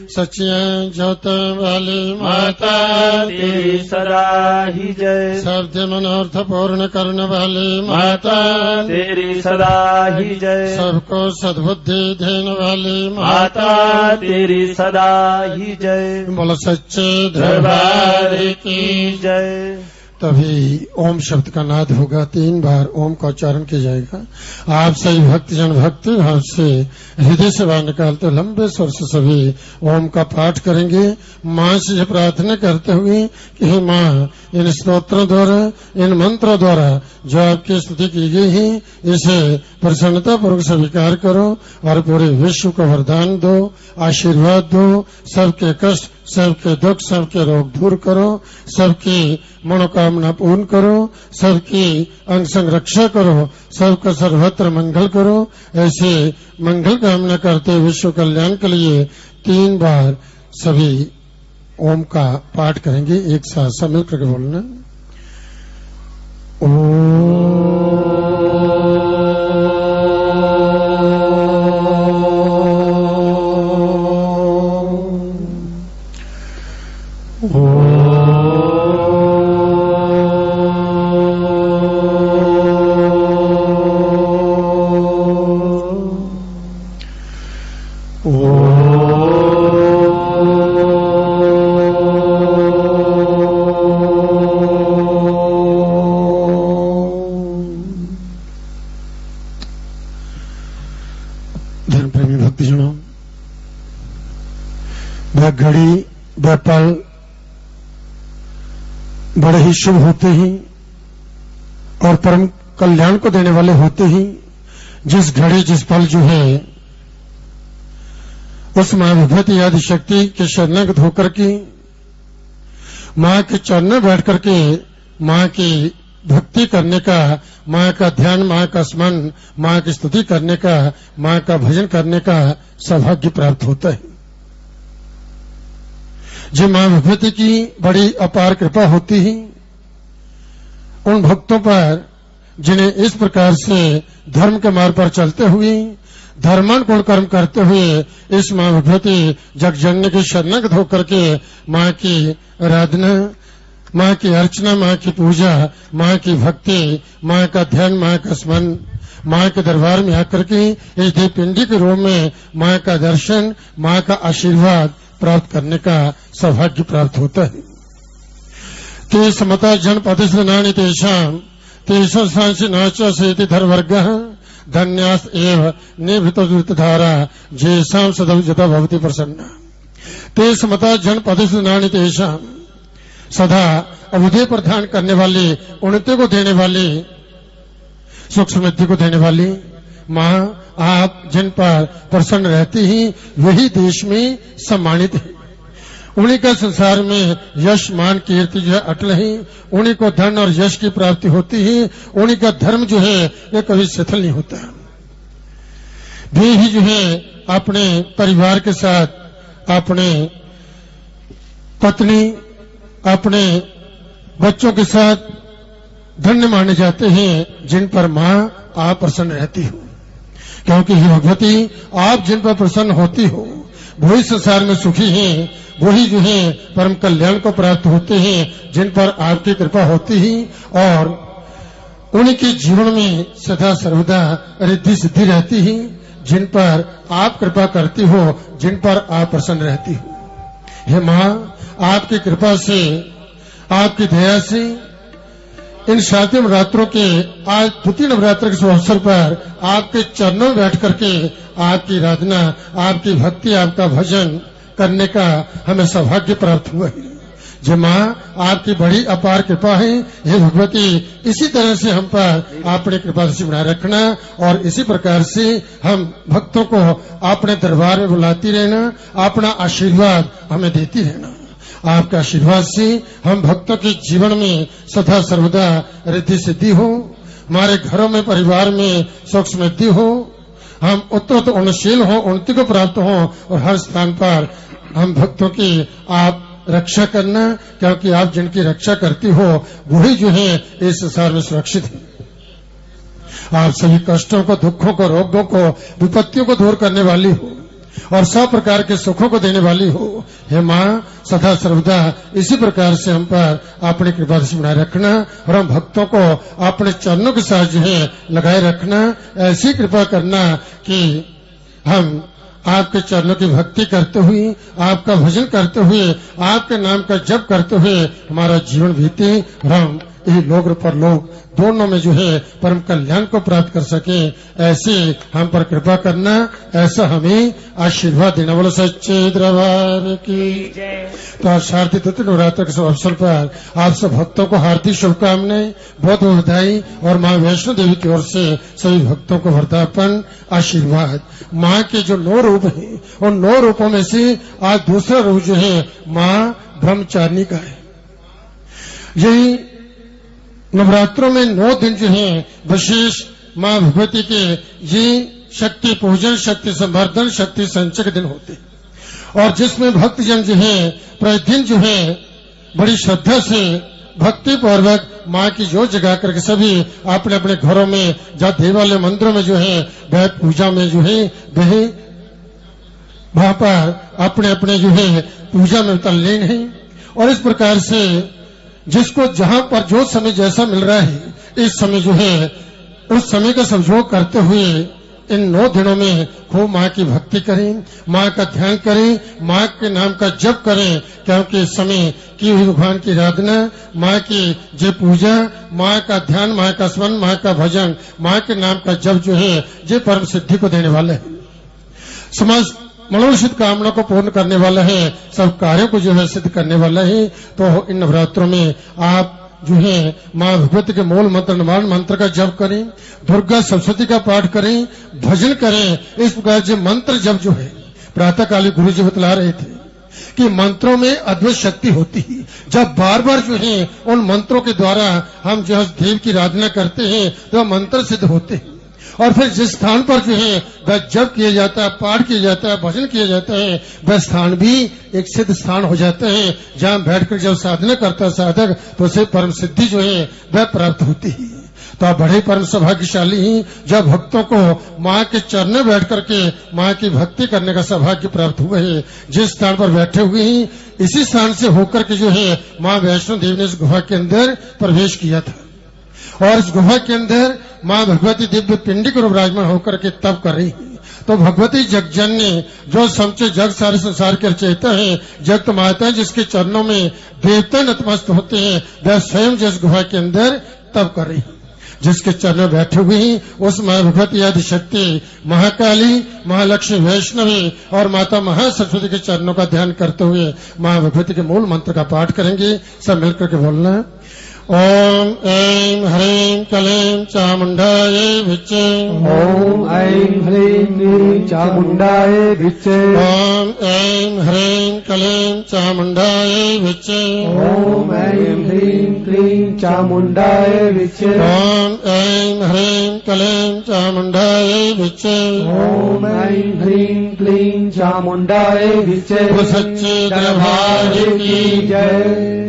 सच्चियां ज्योत वाली माता तेरी सदा ही जय। शब्द मनोर्थ पूर्ण करने वाली माता तेरी सदा ही जय। सबको सद्बुद्धि देने वाली माता तेरी सदा ही जय। बोलो सच्चे दरबार की जय। तभी ओम शब्द का नाद होगा, 3 बार ओम का उच्चारण किया जाएगा। आप सभी भक्तजन भक्ति भाव से हृदय से बाहर निकालते लंबे स्वर से सभी ओम का पाठ करेंगे, माँ से प्रार्थना करते हुए कि हे माँ, इन स्तोत्रों द्वारा, इन मंत्रों द्वारा जो आपकी स्तुति की गई है, इसे प्रसन्नता पूर्वक स्वीकार करो और पूरे विश्व को वरदान दो, आशीर्वाद दो, सबके कष्ट, सबके दुख, सबके रोग दूर करो, सबकी मनोकामना पूर्ण करो, सबकी अंग संग रक्षा करो, सबका सर्वत्र मंगल करो। ऐसे मंगल कामना करते विश्व कल्याण के लिए 3 बार सभी ओम का पाठ करेंगे। एक साथ सब मिल करके बोलना। घड़ी व पल बड़े ही शुभ होते हैं और परम कल्याण को देने वाले होते हैं। जिस घड़ी जिस पल जो है उस मां भगवती आदि शक्ति के शरणागत होकर के मां के चरण में बैठ करके मां की भक्ति करने का, मां का ध्यान, मां का स्मरण, मां की स्तुति करने का, मां का भजन करने का सौभाग्य प्राप्त होता है। जो मां भगवती की बड़ी अपार कृपा होती है उन भक्तों पर जिन्हें इस प्रकार से धर्म के मार्ग पर चलते हुए, धर्मानुकूल कर्म करते हुए इस मां भगवती जगजननी के शरणागत होकर के मां की आराधना, मां की अर्चना, मां की पूजा, मां की भक्ति, मां का ध्यान, मां का स्मरण, मां के दरबार में आकर के इस देव पिंडी के रूप में मां का दर्शन, मां का आशीर्वाद प्राप्त करने का सौभाग्य प्राप्त होता है। ते समता जन प्रतिष्ठानानि तेषां तेषु सांसि नाच सेति धर्वर्ग धन्यास एव निभृत धारा जेषां सदव जता भवति प्रसन्ना। ते समता जन प्रतिष्ठानानि तेषां, सदा अभुदय प्रदान करने वाली, उन्नति को देने वाली, सुख समृद्धि को देने वाली मां, आप जिन पर प्रसन्न रहती हैं वही देश में सम्मानित है। उन्हीं का संसार में यश मान कीर्ति जो है अटल है, उन्हीं को धन और यश की प्राप्ति होती है, उन्हीं का धर्म जो है ये कभी शिथिल नहीं होता। वे ही जो है अपने परिवार के साथ, अपने पत्नी, अपने बच्चों के साथ धन्य माने जाते हैं जिन पर मां आप प्रसन्न रहती हो। क्योंकि हे भगवती, आप जिन पर प्रसन्न होती हो वही संसार में सुखी हैं, वही जो है परम कल्याण को प्राप्त होते हैं जिन पर आपकी कृपा होती है, और उन्हीं के जीवन में सदा सर्वदा रिद्धि सिद्धि रहती है जिन पर आप कृपा करती हो, जिन पर आप प्रसन्न रहती हो। हे मां, आपकी कृपा से, आपकी दया से इन 7 नवरात्रों के आज द्वितीय नवरात्र के अवसर पर आपके चरणों में बैठ करके आपकी आराधना, आपकी भक्ति, आपका भजन करने का हमें सौभाग्य प्राप्त हुआ है। जो मां, आपकी बड़ी अपार कृपा है। हे भगवती, इसी तरह से हम पर आपने कृपा दृष्टि बनाए रखना और इसी प्रकार से हम भक्तों को अपने दरबार में बुलाती रहना, अपना आशीर्वाद हमें देती रहना। आपके आशीर्वाद से हम भक्तों के जीवन में सदा सर्वदा रिद्धि सिद्धि हो, हमारे घरों में, परिवार में सुख समृद्धि हो, हम उत्तर उन्नतशील हो, उन्नति को प्राप्त हो, और हर स्थान पर हम भक्तों की आप रक्षा करना, क्योंकि आप जिनकी रक्षा करती हो वही जो है इस संसार में सुरक्षित है। आप सभी कष्टों को, दुखों को, रोगों को, विपत्तियों को दूर करने वाली हो। और सब प्रकार के सुखों को देने वाली हो। हे माँ, सदा सर्वदा इसी प्रकार से हम पर अपनी कृपा दृष्टि बनाए रखना और हम भक्तों को अपने चरणों के साथ जो है लगाए रखना। ऐसी कृपा करना कि हम आपके चरणों की भक्ति करते हुए, आपका भजन करते हुए, आपके नाम का जप करते हुए हमारा जीवन बीते और हम ये लोक और परलोक दोनों में जो है परम कल्याण को प्राप्त कर सके। ऐसे हम पर कृपा करना, ऐसा हमें आशीर्वाद देना। बोलो सच्चे दरबार की। तो आज शारदीय तृतीय नवरात्र के अवसर पर आप सब भक्तों को हार्दिक शुभकामनाएं, बहुत बहुत बधाई और माँ वैष्णो देवी की ओर से सभी भक्तों को वरदापन आशीर्वाद। माँ के जो 9 रूप हैं उन 9 रूपों में से आज दूसरा रूप जो है माँ ब्रह्मचारिणी का है। यही नवरात्रों में 9 दिन जो है विशेष माँ भगवती के ये शक्ति पूजन, शक्ति संवर्धन, शक्ति संचय के दिन होते हैं और जिसमें भक्तजन जो है प्रतिदिन जो है बड़ी श्रद्धा से भक्ति पूर्वक माँ की जोत जगा करके सभी अपने अपने घरों में, जहाँ देवालय मंदिरों में जो है वह पूजा में जो है वह वहां पर अपने अपने जो है पूजा में तल्लीन है। और इस प्रकार से जिसको जहां पर जो समय जैसा मिल रहा है, इस समय जो है उस समय का संयोग करते हुए इन 9 दिनों में खूब माँ की भक्ति करें, माँ का ध्यान करें, माँ के नाम का जप करें, क्योंकि इस समय की हुई भगवान की आराधना, माँ की जो पूजा, माँ का ध्यान, माँ का स्मरण, माँ का भजन, माँ के नाम का जप जो है ये परम सिद्धि को देने वाले है। समस्त मनोसिद्ध कामना को पूर्ण करने वाला है, सब कार्यों को जो है सिद्ध करने वाला है। तो इन नवरात्रों में आप जो है माँ भगवती के मूल मंत्र नमान मंत्र का जप करें, दुर्गा सप्तशती का पाठ करें, भजन करें। इस प्रकार जो मंत्र जप जो है प्रातः काली गुरु जी बतला रहे थे कि मंत्रों में अद्भुत शक्ति होती है। जब बार बार जो है उन मंत्रों के द्वारा हम जो है देव की आराधना करते हैं तो मंत्र सिद्ध होते हैं और फिर जिस स्थान पर जो है वह जप किया जाता है, पाठ किया जाता है, भजन किया जाता है, वह स्थान भी एक सिद्ध स्थान हो जाता है। जहाँ बैठकर जब साधना करता है साधक तो उसे परम सिद्धि जो है वह प्राप्त होती है। तो आप बड़े परम सौभाग्यशाली ही जब भक्तों को माँ के चरण में बैठ करके माँ की भक्ति करने का सौभाग्य प्राप्त हुआ है। जिस स्थान पर बैठे हुए हैं इसी स्थान से होकर के जो है माँ वैष्णो देवी ने इस गुफा के अंदर प्रवेश किया था और इस गुफा के अंदर माँ भगवती दिव्य पिंडी को विराजमान होकर के तप कर रही है। तो भगवती जगजननी जो समचे जग सारे संसार के रचयिता है, जगत माता है, जिसके चरणों में देवता नतमस्त होते हैं, वह स्वयं जिस गुफा के अंदर तप कर रही है। जिसके चरण में बैठे हुए हैं उस माँ भगवती आदि शक्ति महाकाली, महालक्ष्मी, वैष्णवी और माता महासरस्वती के चरणों का ध्यान करते हुए माँ भगवती के मूल मंत्र का पाठ करेंगे। सब मिलकर के बोलना। ओम ऐं ह्रीं क्लीं चामुंडायै विच्चे। ओम ऐं ह्रीं क्लीं चामुंडायै विच्चे। ओम ऐं ह्रीं क्लीं चामुंडायै विच्चे। ओम ऐं ह्रीं क्लीं चामुंडायै विच्चे। ओम ऐं ह्रीं क्लीं चामुंडायै विच्चे। ओम ऐं ह्रीं क्लीं चामुंडायै विच्चे। सच्चे दरबार की जय।